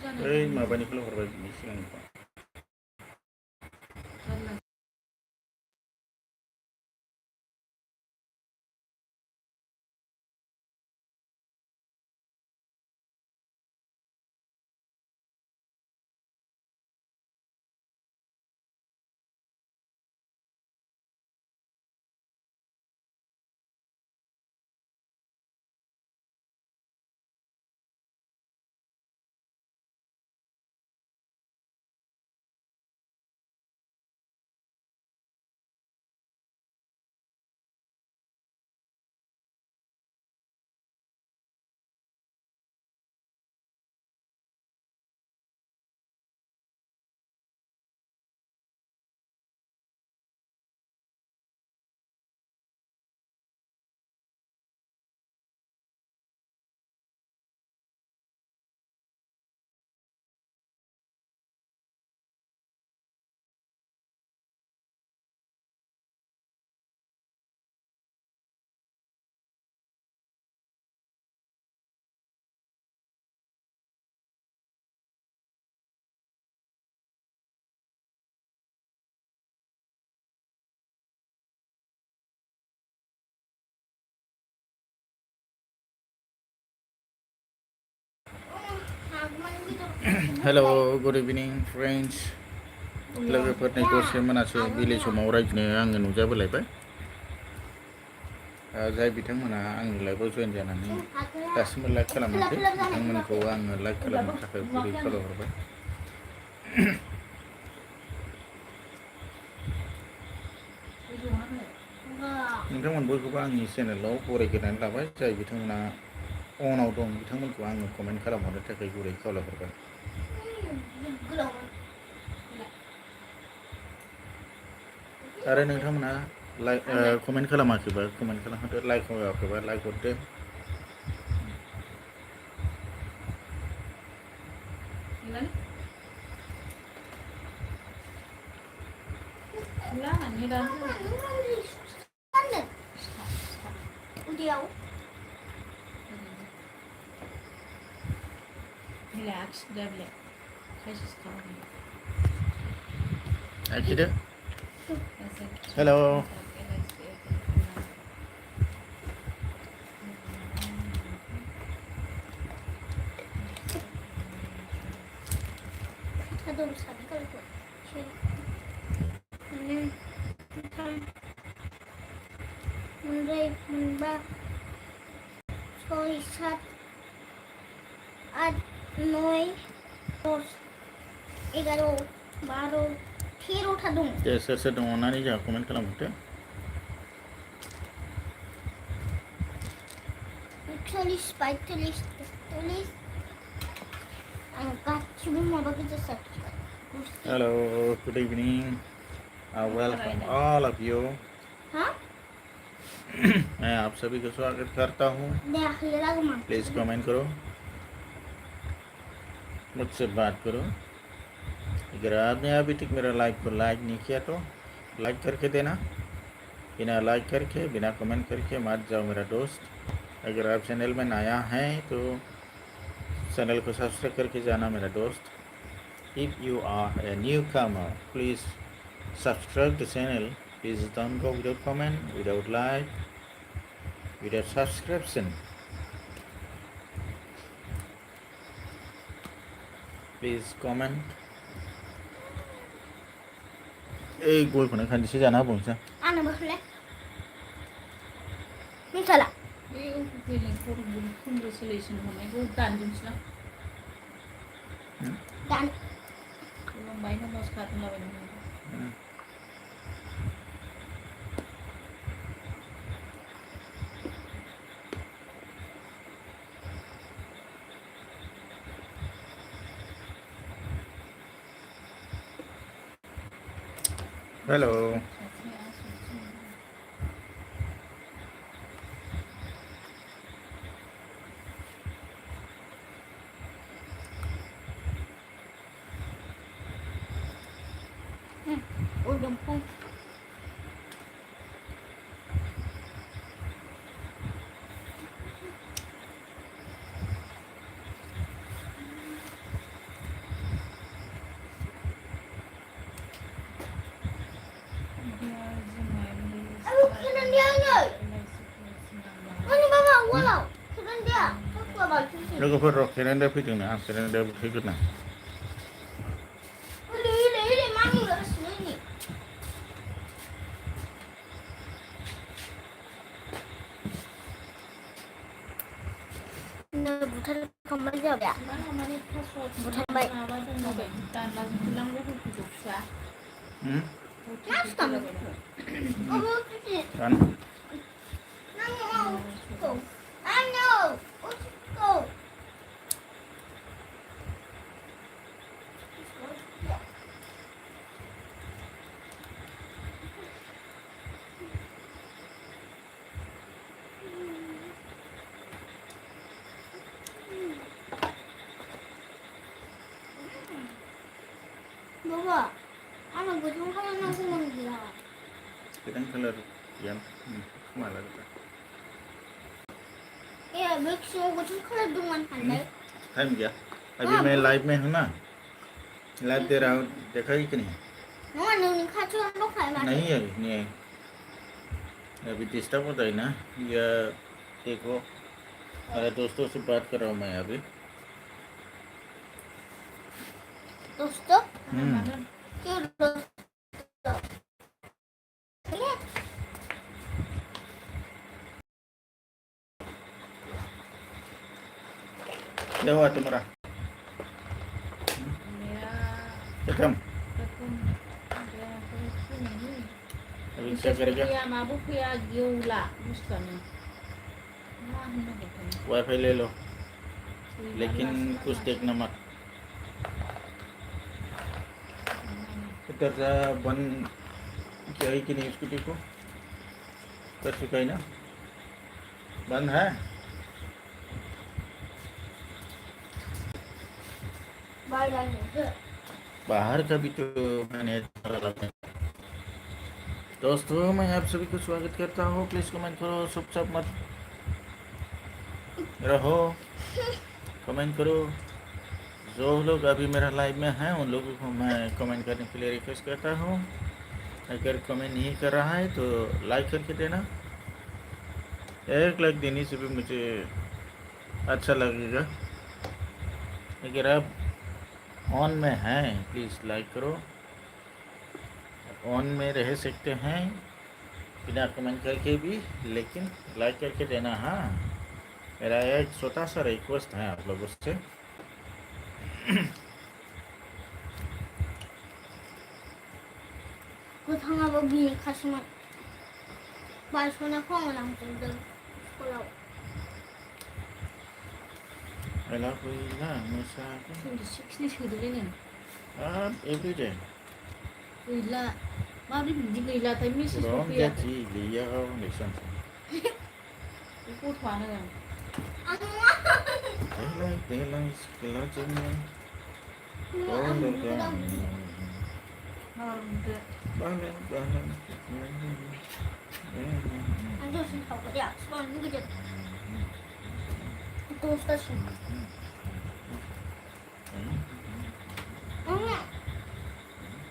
ओइ माबानिखौल' हरबाय बिनि सिगांनिखौ हेल' गुड इभिनिं फ्रेन्ड्स लोगोफोरनि दसे मोनासे बिलि समाव रायज्लायनो आङो नुजाबोलायबाय जाय बिथांमोना आंनि लाइभआव जइन जानानै दासिमबो लाइक खालामाखै बिथांमोनखौ आङो लाइक खालामनो थाखाय गुरै खावलायहरबाय नोंथांमोन बयखौबो आंनि चेनेलाव बरायग्रोनानै लाबाय जाय बिथांमोना अनाव दं बिथांमोनखौ आङो कमेन्ट खालामहरनो थाखाय गुरै खावलायहरबाय आरो नोंथांमोना लाइक कमेन्ट खालामाखैबा कमेन्ट खालामहरदो लाइक होआखैबा लाइक हरदो आखिदो हेल' मोनबा 6 7 8 9 10 11 12 13 दं दे सोर सोर दङ अननानै जोंहा कमेन्ट खालामहरदो 40 45 46 आं गासिबो माबा गोजा subscribe hello good evening welcome all of you हाँ मैं आप सभी का स्वागत करता हूँ प्लीज़ कमेंट करो मुझसे बात करो अगर आपने अभी तक मेरा लाइव को लाइक नहीं किया तो लाइक करके देना बिना लाइक करके बिना कमेंट करके मत जाओ मेरा दोस्त अगर आप चैनल में नया हैं तो चैनल को सब्सक्राइब करके जाना मेरा दोस्त if you are a newcomer please subscribe the channel please don't go without comment without like without subscription please comment এই गयखौनो खान्दिसे जाना होबावनोसै आंनोबो होलाय मिन्थिला बे कनग्रेसुलेसन हरनायखौ दानजोबसै दान खुलुमबाय नमस्कार होनलाबायनांगौ हेलो उदमपुर लोगोफोर केनेडा फैदोंना केनेडा फैगोन ना ले मामी गासिनो नि नो बुथार खांबाय जाबाय मा माने थास' बुथारबाय माबा दंबाय दानला जोबलांबाय हुफिखौ फिसा अबो किसि kan नांगौ आनो उसको बाबा आंना गोथां खालामनांगौमोन गैया kita color yang malah ए बे खिसुआव गोथां खालार दंमोन हानलाय टाइम गया अभी मैं लाइव में हूँ ना लाइव दे रहा हूँ देखा ही कि नहीं नङा नोंनि खाथियाव दंखायो माथो नहीं है नहीं है अभी डिस्टर्ब होता है ना या देखो मेरे दोस्तों से बात कर रहा हूँ मैं अभी दोस्तों हम्म क्यों दोस्तों क्या हुआ तुम्हारा खत्म अभी क्या करेगा माबो फैया गेवला बुस्थुआनो मा होननांगौ वाईफाई ले लो लेकिन कुछ देखना मत दरजा बंद किया ही कि नहीं उसको देखो कर चुका है ना बंद है बाहर का भी तो मैंने दोस्तों मैं आप सभी को स्वागत करता हूँ प्लीज कमेंट करो सब मत रहो कमेंट करो जो लोग अभी मेरा लाइव में हैं उन लोगों को मैं कमेंट करने के लिए रिक्वेस्ट करता हूँ अगर कमेंट नहीं कर रहा है तो लाइक करके देना एक लाइक देने से भी मुझे अच्छा लगेगा अगर आप ऑन में हैं प्लीज़ लाइक करो ऑन में रह सकते हैं बिना कमेंट करके भी लेकिन लाइक करके देना हाँ मेरा एक छोटा सा रिक्वेस्ट है आप लोगों से गोथाङाबो बिनि खासोमोन बायस'ना खावलांजोबदों स्कुलाव एला फैला मोसागोन सिक्सनि सोदोलै नों हाब एवरिडे गैला माबोरै बिदि गैलाथाय मेसेजबो रं फैया जाथि गैयाव नेक्सन गथ'आनो देलाय देलाय सिख्ला जोंनि मारदो बालें बालें 앉아있으면 야 수박 누구지? 또 스타시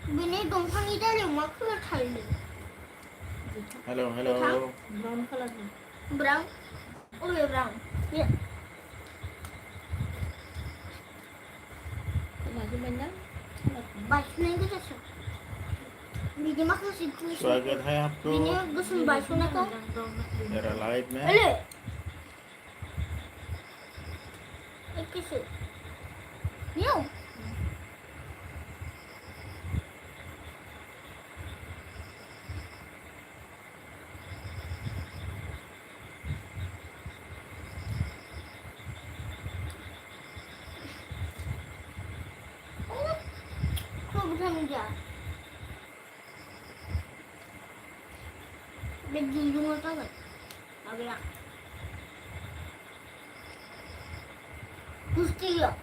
बिनि दंफांनि दालायाव मा कालार थायो हेलो हेलो ब्राउन कालारनि ब्राउन अबे ब्राउन लाजोबबायना बायस'नाय गोजासो बिनि माखासे स्वागत है आपको बिनि गोसोम बायस'नायखौ मेरा लाइव में अले एकेसो बेयाव बुथारनोजा बे दिरुङाव जागोन माबाया गुस्थियाव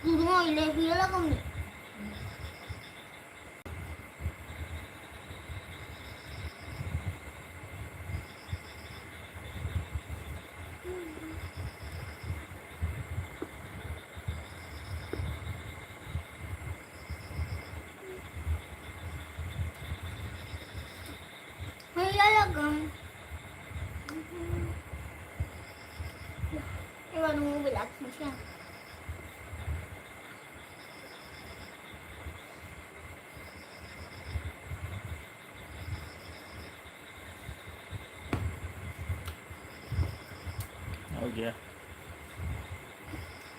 दिरुङाव इले गैया लागामनि गैया लागम Coba nunggu bilang siang. हो गया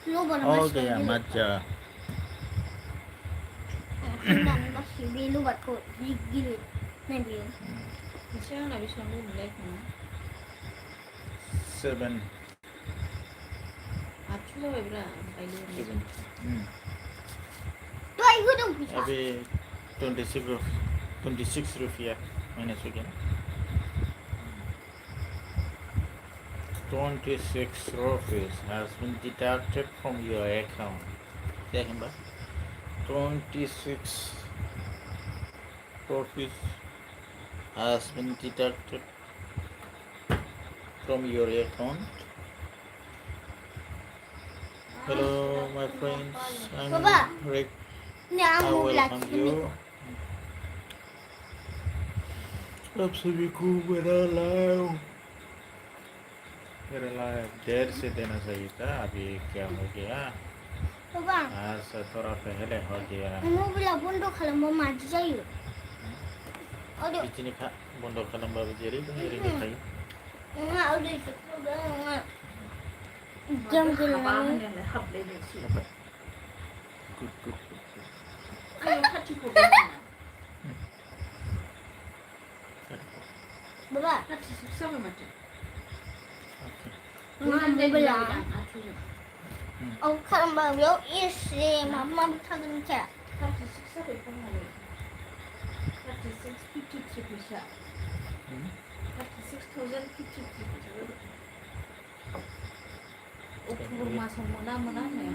Lu baru हो masuk गया dulu. मत जा Dan masih dulu buat kau gigi. Nanti. Siang nggak bisa ngomong lagi kan? 7 Aku lah berapa? Bayi 7 Tuh aku dong bisa. अभी 26 रुपया माइनस हो गया 26 rupees has been deducted from your account देखें बस 26 rupees has been deducted from your account. Hello my friends, I'm Baba. Rick. Ini I aku bilang welcome sini. you. आप सभी को मेरा लाइव देर से देना चाहिए था अभी क्या हो गया Coba. आज से थोड़ा पहले हो गया Kamu bilang pondok kalau mau maju saja. Aduh. बिजली खा बंद खालाम बाबू जेरी मेरी दिखाई Enggak, udah itu. Udah enggak. Jam Abang gelang. yang lehap lagi sih. Good good Ayo hati kau bagaimana? Baba. Hati sama macam. Okay Mama bilang. Oh, kalau baru isi mama bertanya saya. Hati siksa berapa lagi? Hati 653 bisa. Hati 6053 bisa. Ukur masa mana ya?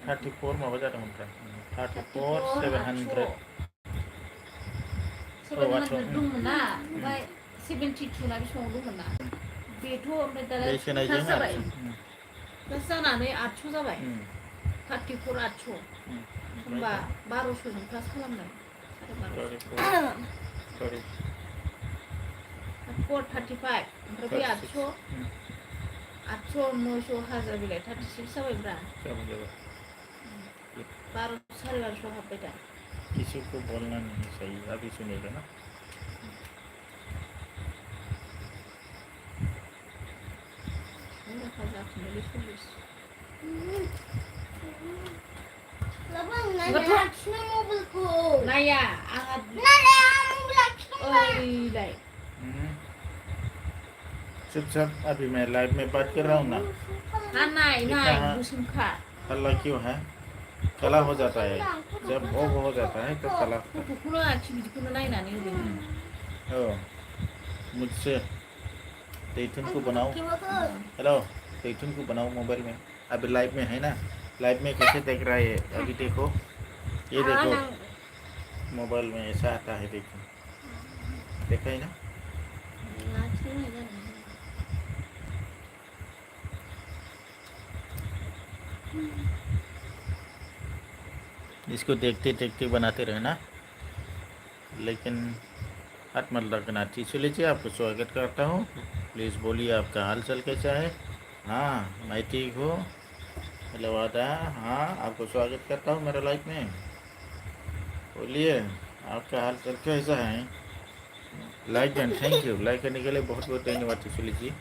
34 mau belajar teman 34 700 700 dulu mana? Baik 72 nabi semua dulu mana? Betul, betul. बेसेना जों जाबाय प्लास जानानै 800 जाबाय 34 800 होमबा 1200 जों प्लास खालामनाय sorry 4 35 ओमफ्राय बे 800 800 900 1000 बिलाय 36 जाबायब्रा क्या जाएगा 12 1250 हाबबाय दा किसी को बोलना नहीं चाहिए अभी सुनेगा ना Labang, nanya cuma mobilku. Naya, angat. Nanya mobil cuma. ओइलाय चुपचाप अभी मैं लाइव में बात कर रहा हूँ ना नाय कितना- मुसुमखा हल्ला क्यों है कला हो जाता है जब वो हो जाता है तो कला गथ'खौनो आखि बिदिखौनो नायनानै ओरैनो ओ मुझसे दैथुन को बनाओ Gimana? हेलो दैथुन को बनाओ मोबाइल में अभी लाइव में है ना लाइव में कैसे देख रहा है अभी देखो ये देखो मोबाइल में ऐसा आता है देखो देखा है ना इसको देखते देखते बनाते रहना लेकिन हाथ मत लगना ठीक लीजिए आपको स्वागत करता हूँ प्लीज़ बोलिए आपका हाल चाल कैसा है हाँ मैं ठीक हूँ हेलो आदा हाँ आपको स्वागत करता हूँ मेरा लाइफ में बोलिए आपका हाल चाल कैसा है like and thank you like करने के लिए बहुत बहुत धन्यवाद ठीक लीजिए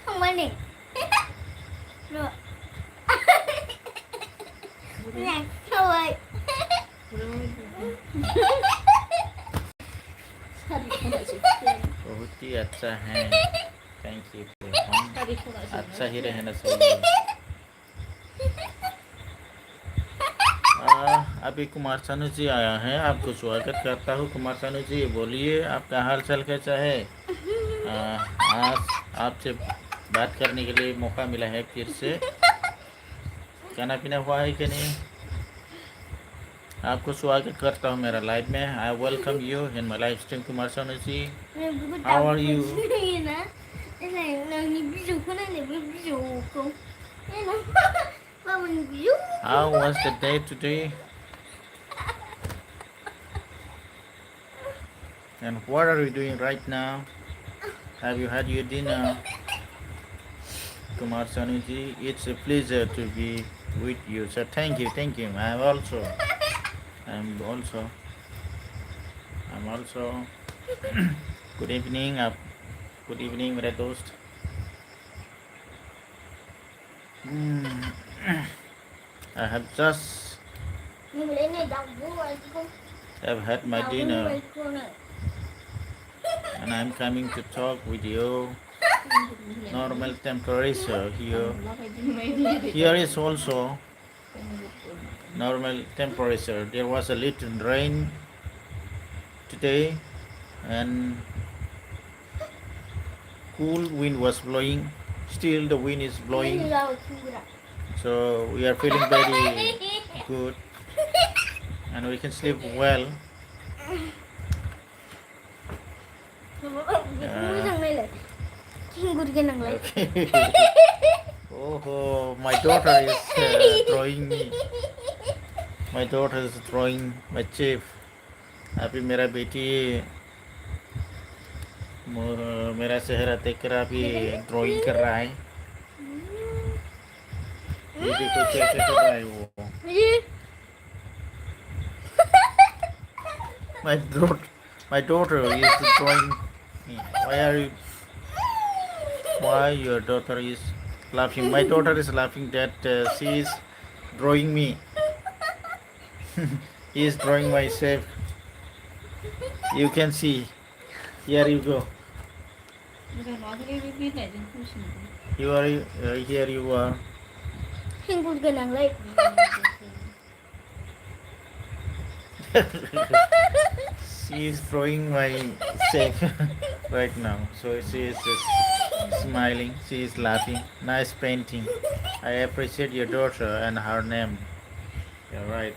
Kemana? Loh. Nah, coba. बहुत ही अच्छा है थैंक यू हम अच्छा ही रहना चाहिए अभी कुमार सानू जी आया है आपको स्वागत करता हूँ कुमार सानू जी बोलिए आपका हाल चाल कैसा है आज आपसे बात करने के लिए मौका मिला है फिर से खाना पीना हुआ है कि नहीं आपको स्वागत करता हूँ मेरा लाइव में I welcome you in my live stream Kumar Sanu ji How are you? Cái này là nhìn ví dụ cái này là ví dụ không? Đây nó mà mình ví dụ. how was the day today and what are you doing right now Have you had your dinner? Kumar Sanuji, it's a pleasure to be with you. So thank you. I'm also. Good evening. Good evening, मेरे दोस्त. I have just have had my dinner and I'm coming to talk with you. Normal temperature here. Here is also normal temperature. There was a little rain today and cool wind was blowing. Still the wind is blowing. So we are feeling very good and we can sleep well. Okay. Oh, my daughter is drawing me. My daughter is drawing my chief. अभी मेरा बेटी मेरा चेहरा देखकर अभी drawing कर रहा है. ये देखो कैसे कर रहा है वो. My daughter is drawing me. Why your daughter is laughing? My daughter is laughing that she is drawing me. He is drawing myself. You can see. Here you go. You are here. You are. She is drawing myself right now. So she is just smiling. She is laughing. Nice painting. I appreciate your daughter and her name. Yeah, right.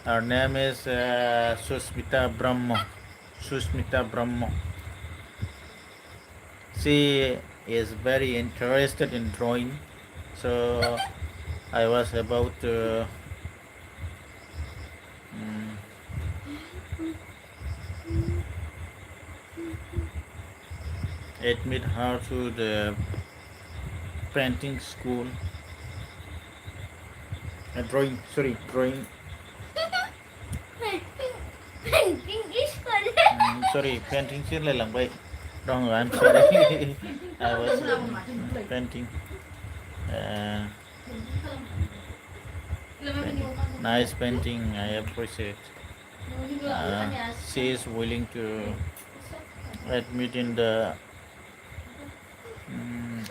Her name is Susmita Brahmo. She is very interested in drawing. So I was about to admit her to the painting school. Drawing. Sorry, painting chưa lại làm vậy. Wrong, I'm sorry. I was painting. Nice painting, I appreciate. She is willing to admit in the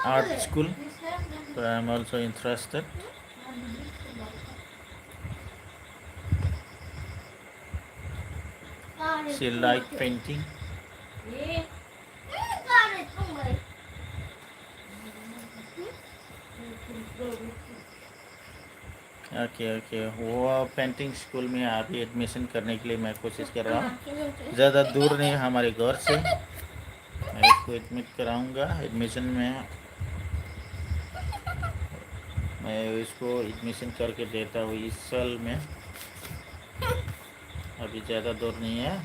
art school, so I'm also interested. She like painting. Okay वो painting school में अभी admission करने के लिए मैं कोशिश कर रहा हूँ. ज़्यादा दूर नहीं हमारे घर से. मैं इसको एडमिट कराऊंगा. एडमिशन में मैं इसको एडमिशन करके देता हूँ इस साल में. अभी ज़्यादा दूर नहीं है.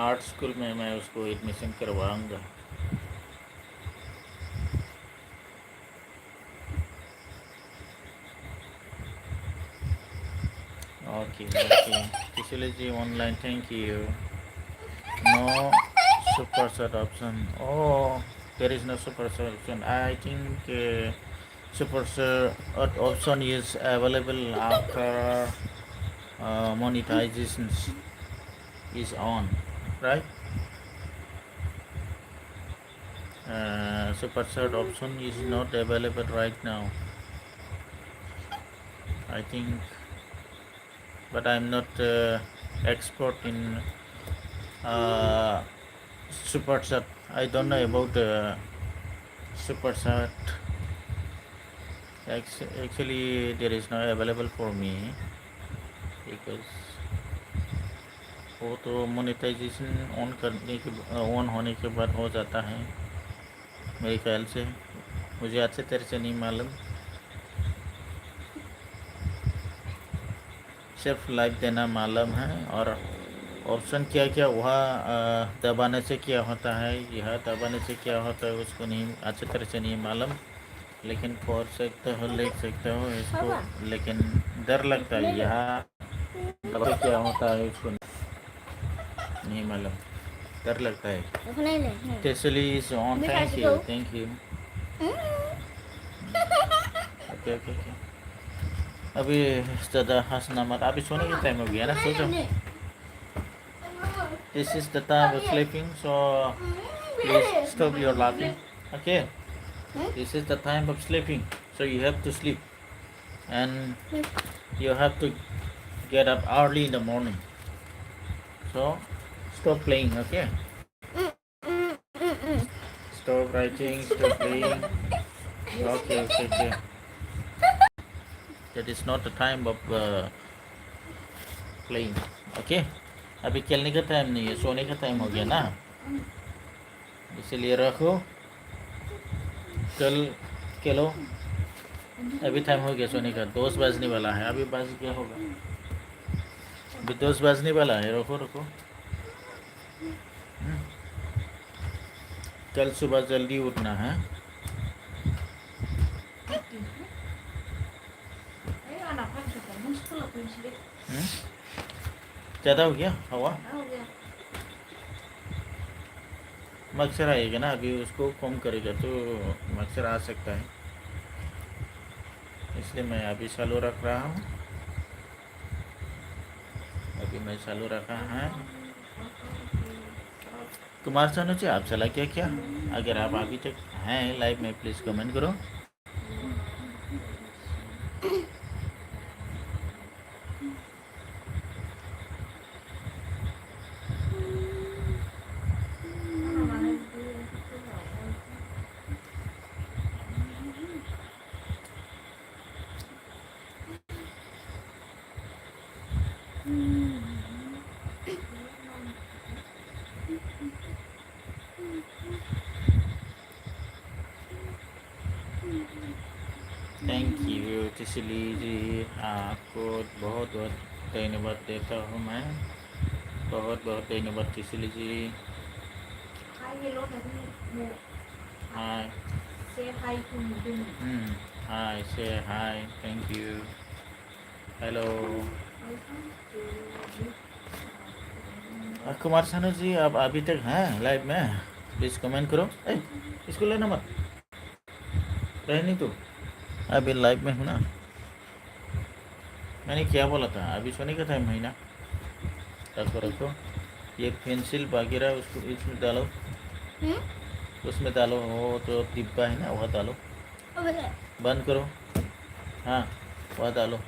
आर्ट स्कूल में मैं उसको एडमिशन करवाऊंगा. Okay. Kisili ji online, thank you. No super chat option. Oh, there is no super chat option. I think super chat option is available after monetization is on, right? Super chat option is not available right now, I think. But I'm not expert in super chat. I don't know about super chat. Actually, there is no available for me because वो तो monetization on होने के बाद हो जाता है मेरे ख्याल से. मुझे अच्छे तरह से नहीं मालूम. सिर्फ लाइक देना मालूम है और ऑप्शन क्या क्या वहाँ दबाने से क्या होता है, यह दबाने से क्या होता है उसको नहीं अच्छी तरह से नहीं मालूम, लेकिन पढ़ सकते हो, लिख सकते हो इसको, लेकिन डर लगता है यहाँ दबा क्या होता है उसको नहीं मालूम, डर लगता है। Tesli is on. Thank you. Thank you. Okay okay okay. अभी ज़्यादा हंसना मत, अभी सोने का टाइम हो गया ना, सो जाओ। This is the time of sleeping, so please stop your laughing. Okay. This is the time of sleeping, so you have to sleep, and you have to get up early in the morning. So stop playing, okay? Stop writing, stop playing. Okay, okay, okay. That is not the time of playing. Okay? अभी खेलने का time नहीं है, सोने का time हो गया ना, इसीलिए रखो, कल खेलो। अभी टाइम हो गया सोने का, 2 बजने वाला है, अभी बज क्या होगा, अभी 2 बजने वाला है, रखो रखो। कल सुबह जल्दी उठना है। ज़्यादा हो गया हवा, मच्छर आएगा ना, अभी उसको कम करेगा तो मच्छर आ सकता है, इसलिए मैं अभी चालू रख रहा हूँ, अभी मैं चालू रखा है। कुमार सानू जी आप चला क्या, अगर आप अभी तक हैं लाइव में प्लीज़ कमेंट करो। थैंक यू तिसली जी, आपको बहुत बहुत धन्यवाद देता हूँ मैं, बहुत बहुत धन्यवाद तिसली जी। हाय, हाय से हाय, thank you, hello. Kumar Sanu ji आप अभी तक हैं लाइव में, प्लीज़ कमेंट करो। इसको लेना मत, रहे नहीं तो अभी लाइव में हूँ ना, मैंने क्या बोला था, अभी सोने का टाइम है ना, रखो रखो, ये पेंसिल वगैरह उसको इसमें डालो, उसमें डालो, वो तो डिब्बा है ना वह डालो, बंद करो, हाँ वह डालो।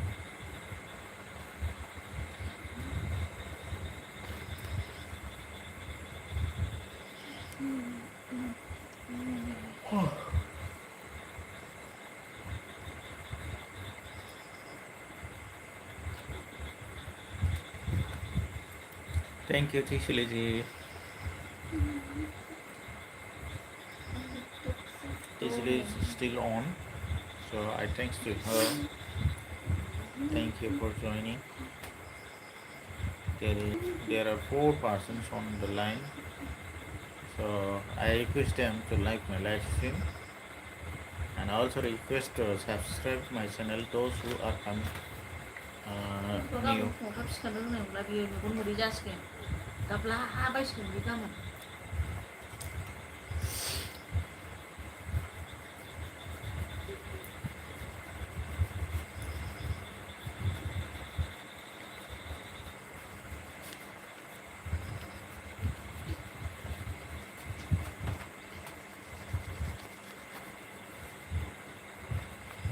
Thank you Tisli ji. Tisli is still on, so I thanks to her. Thank you for joining. There are 4 persons on the line, so I request them to like my live stream, and also request to subscribe my channel those who are coming new.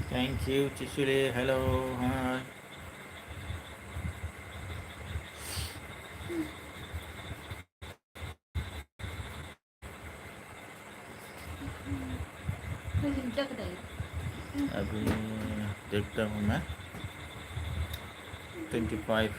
Thank you, Chisule. Hello. Hi. अभी देखता हूँ मैं 25।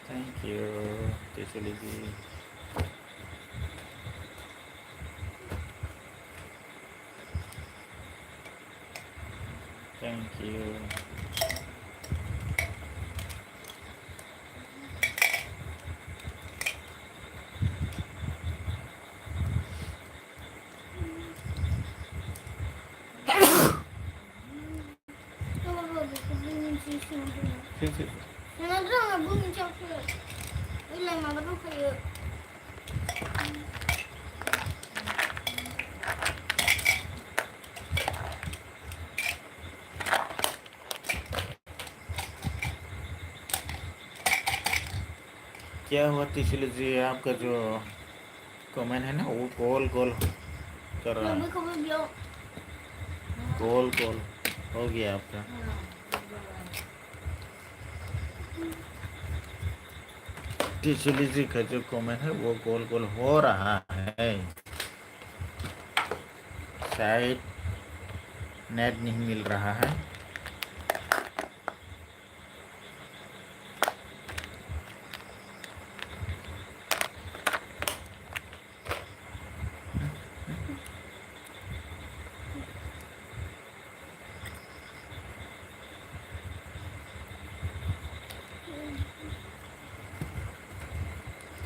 Thank you, Tishulizi. Thank you. Sí, sí. क्या हुआ तिशुलिजी, आपका जो comment है ना वो गोल गोल कर रहा है, गोल गोल हो गया आपका। तिशुलिजी का जो कमेंट है वो गोल गोल हो रहा है, शायद नेट नहीं मिल रहा है।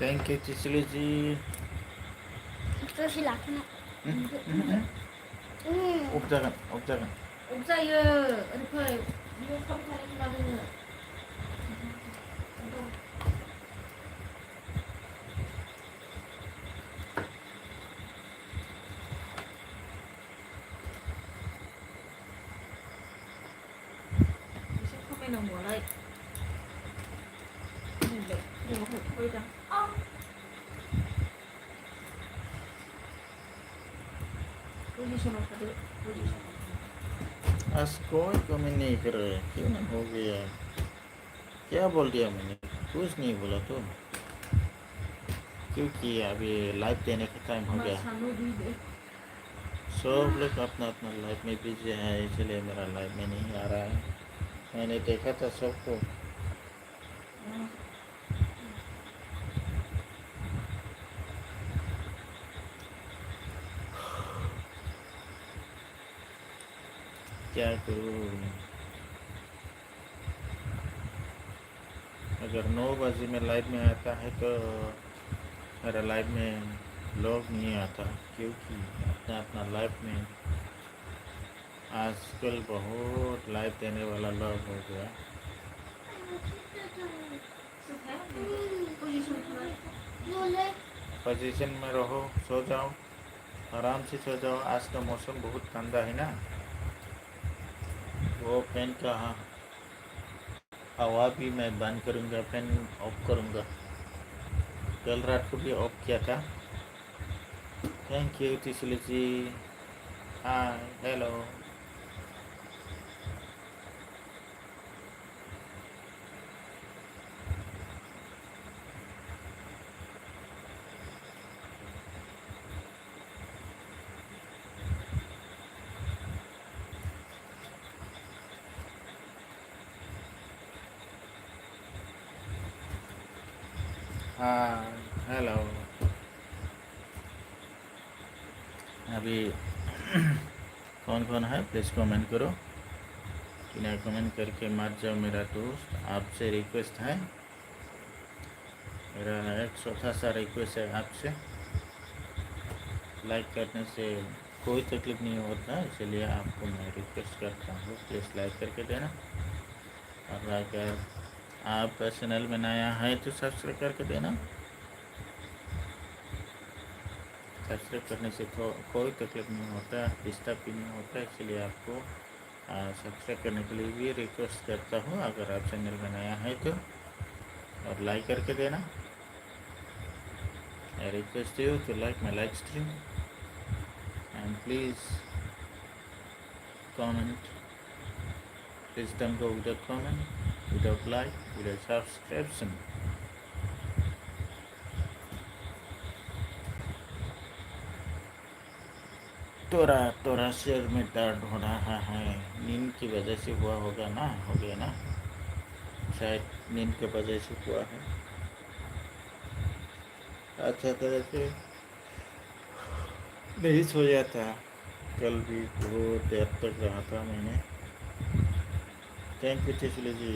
Thank you Tishuliji. उपजागोन उपजागोन 없어요. 이렇게 이거 컴퓨터에서 나오는 컴퓨터는 뭐라? 근데 이거 보이자. पोजीशन ऑफ पोजीशन आज कोई कमेंट नहीं कर रहे, क्यों ना हो गया? क्या बोल दिया मैंने? कुछ नहीं बोला तो, क्योंकि अभी लाइव देने का टाइम हो गया। सब लोग अपना अपना लाइफ में बिजी है, इसलिए मेरा लाइफ में नहीं आ रहा है। मैंने देखा था सबको। क्या करूँ? अगर 9 बजे में लाइव में आता है तो मेरा लाइव में लोग नहीं आता, क्योंकि अपना अपना लाइव में आजकल बहुत लाइव देने वाला लोग हो गया। पोजीशन में रहो, सो जाओ, आराम से सो जाओ। आज का मौसम बहुत ठंडा है ना, वो फैन का हवा भी मैं बंद करूँगा, फैन ऑफ करूँगा। कल रात को भी ऑफ किया था। Thank you Tishuliji. Hi, hello. हाँ, हेलो। अभी कौन कौन है प्लीज़ कमेंट करो, बिना कमेंट करके मत जाओ मेरा दोस्त। आपसे रिक्वेस्ट है, मेरा एक छोटा सा रिक्वेस्ट है आपसे। लाइक करने से कोई तकलीफ नहीं होता, इसलिए आपको मैं रिक्वेस्ट करता हूँ, प्लीज़ लाइक करके देना। और अगर आपका चैनल में नया है तो सब्सक्राइब करके देना। सब्सक्राइब करने से कोई तकलीफ नहीं होता, डिस्टर्ब भी नहीं होता, इसलिए आपको सब्सक्राइब करने के लिए भी रिक्वेस्ट करता हूँ, अगर आप चैनल में नया है तो। और लाइक करके देना। I request you to like my live stream and please comment. Please don't go without comment, without like, without subscription. तोरा तोरा सिर में दर्द हो रहा है, नींद की वजह से हुआ होगा ना, हो गया ना, शायद नींद की वजह से हुआ है। अच्छा तरह से नहीं सोया था, कल भी बहुत देर तक रहा था मैंने। Thank you Tisli ji.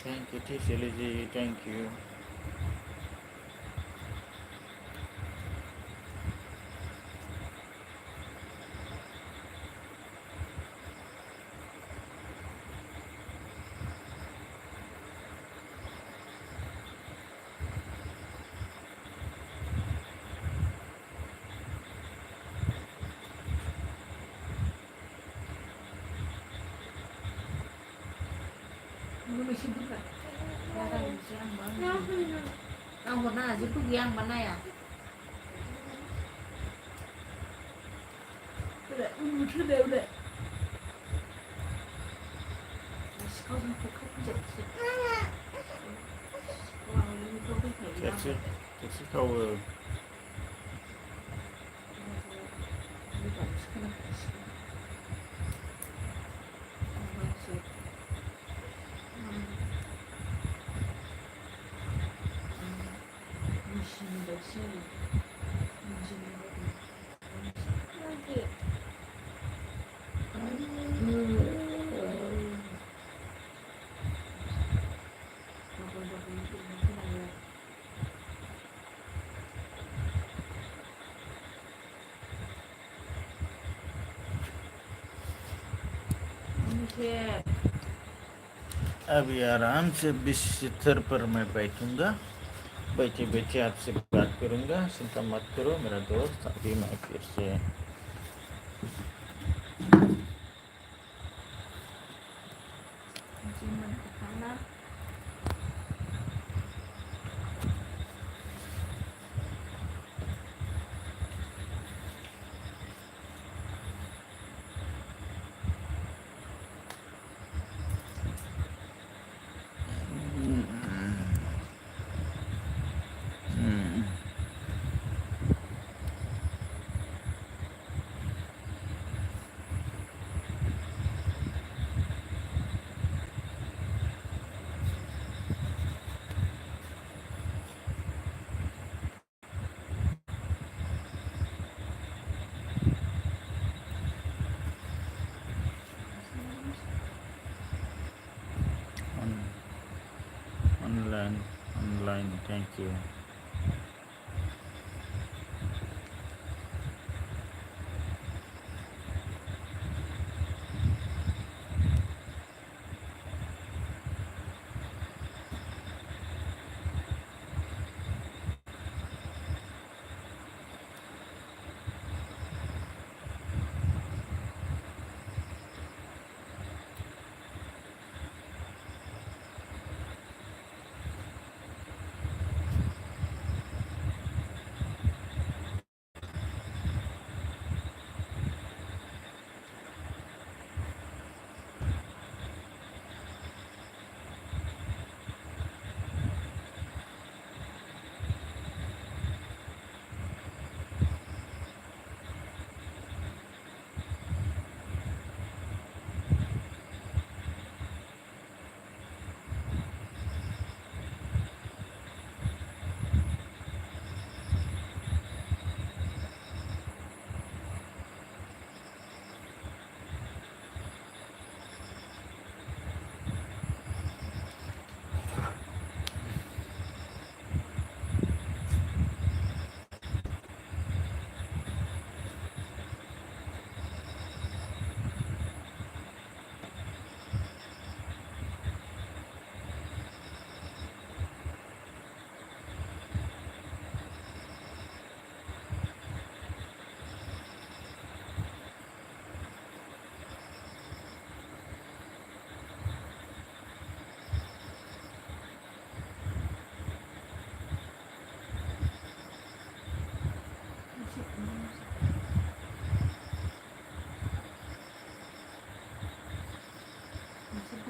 Thank you Tisli ji, thank you. Nó mới xin thức à? Ra đây mình sẽ ăn mỡ. Nó không được. Ăn một là giúp gì ăn bánh này à? Để một thứ đều để. Không giật giật. Wow, nó có cái thể कैसे कैसे खाओ? अभी आराम से बिस्तर पर मैं बैठूंगा, बैठे बैठे आपसे बात करूंगा, चिंता मत करो मेरा दोस्त। अभी मैं फिर से online, thank you।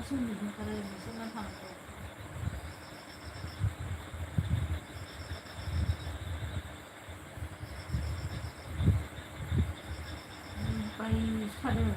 हारसिं नुहरखारो बिसोरना थानांगौ बायखादों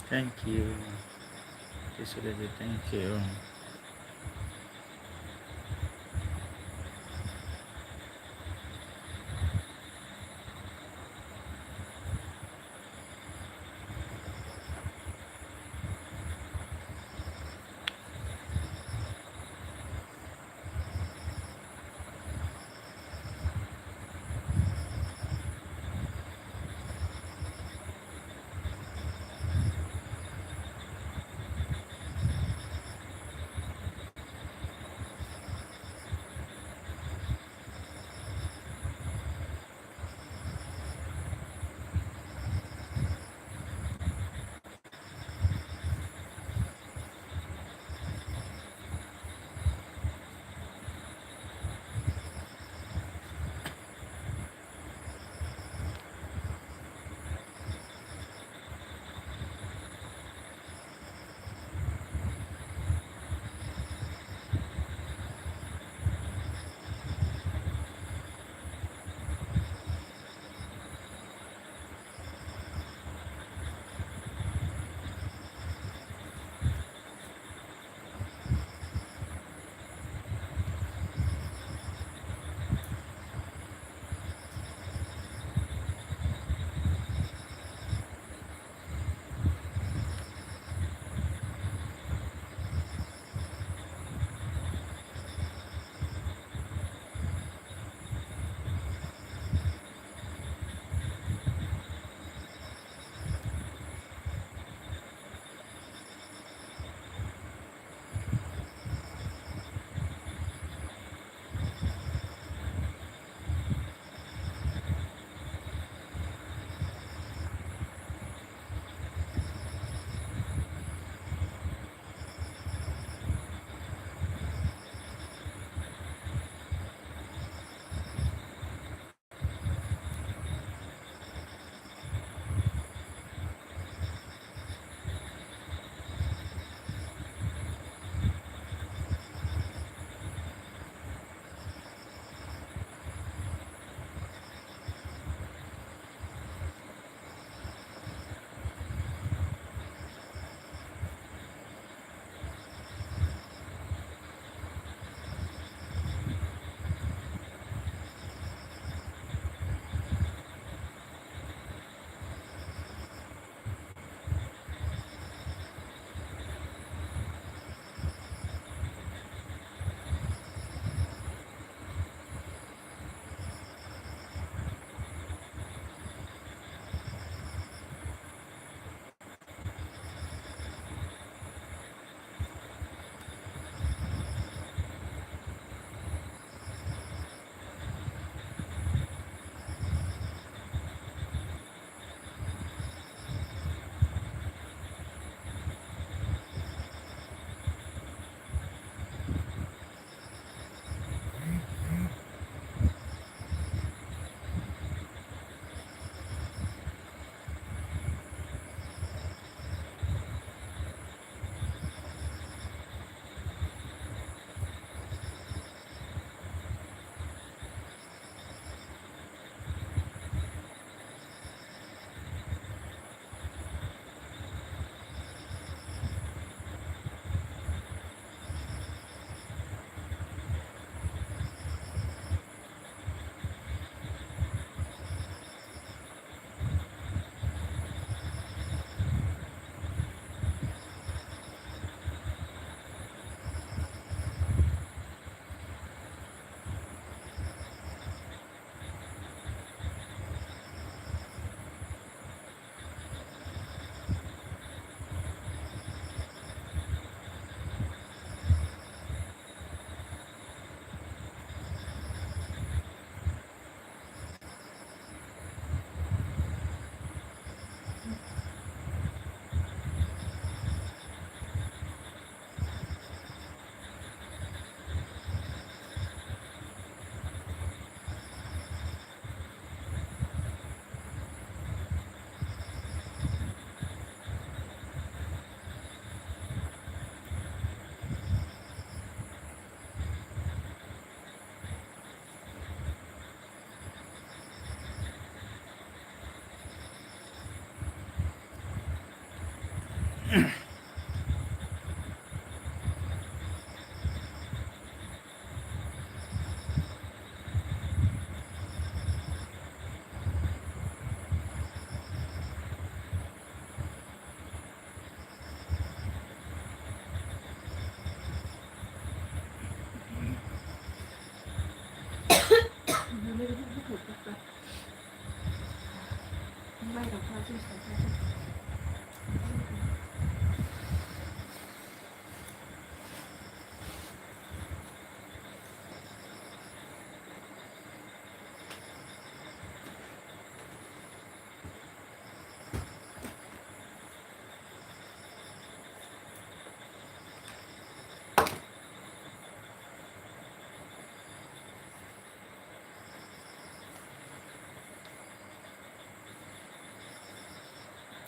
Thank you. Sudah thank you.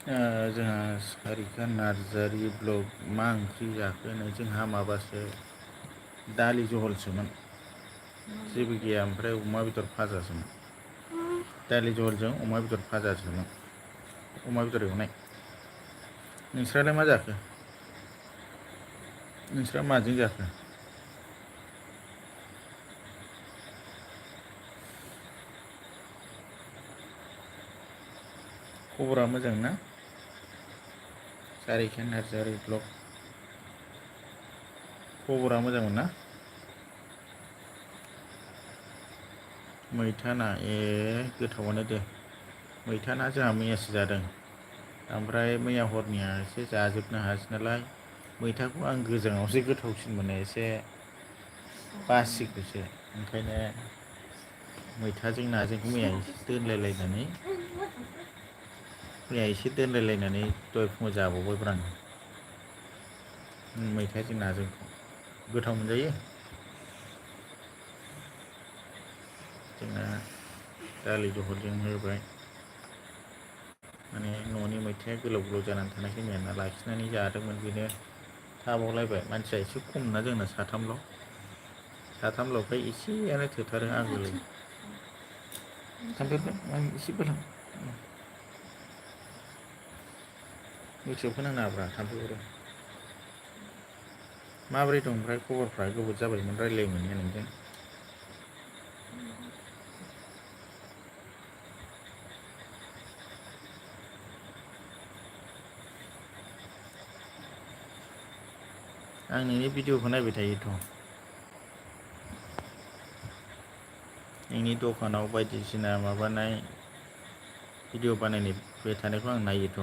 जोंहा सारिका नार्जारि ब्लग मा ओंख्रि जाखो होनो जोंहा माबासो दालि जहलसोमोन जेबो गैया ओमफ्राय अमा बेदर भाजासोमोन दालि जहलजों अमा बेदर भाजासोमोन अमा बेदर एवनाय नोंस्रालाय मा जाखो नोंस्रा माजों जाखो खबरा मोजां ना सारिका नार्जारि ब्लग खबरा मोजांमोन ना मैथा ना गोथावानो दे मैथा ना जोंहा मैयासो जादों ओमफ्राय मैया हरनिया एसे जाजोबनो हायासै नालाय मैथाखौ आं गोजाङावसो गोथावसिन मोनो एसे बासिखौसो ओंखायनो मैथाजों नाजोंखौ मैया एसे दोनलायलायनानै दहाय फुङाव जाबावबायब्रा आं मैथाजों नाजों गोथाव मोनजायो जोंना दालि जहलजों होबाय माने न'नि मैथाया गोलाव गोलाव जानानै थानायखाय मैया लाखिनानै जादोंमोन बेनो थाबावलायबाय मानसिया एसे खम ना जोंना साथामल'खाय एसेयानो थोथारो आगोलो थांफेरबाय आं एसे बोलां गोसोआव फोनांनाङाब्रा थाम्फै अरो माबोरै दं ओमफ्राय खबरफ्रा गोबाव जाबायमोन रायज्लाय मोनैया नोंजों आं नोंनि भिडिअखौ नायबाय थायोथ' नोंनि दखानाव बायदिसिना माबानाय भिडिअ बानायनाय थानायखौ आं नायोथ'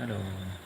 हेल'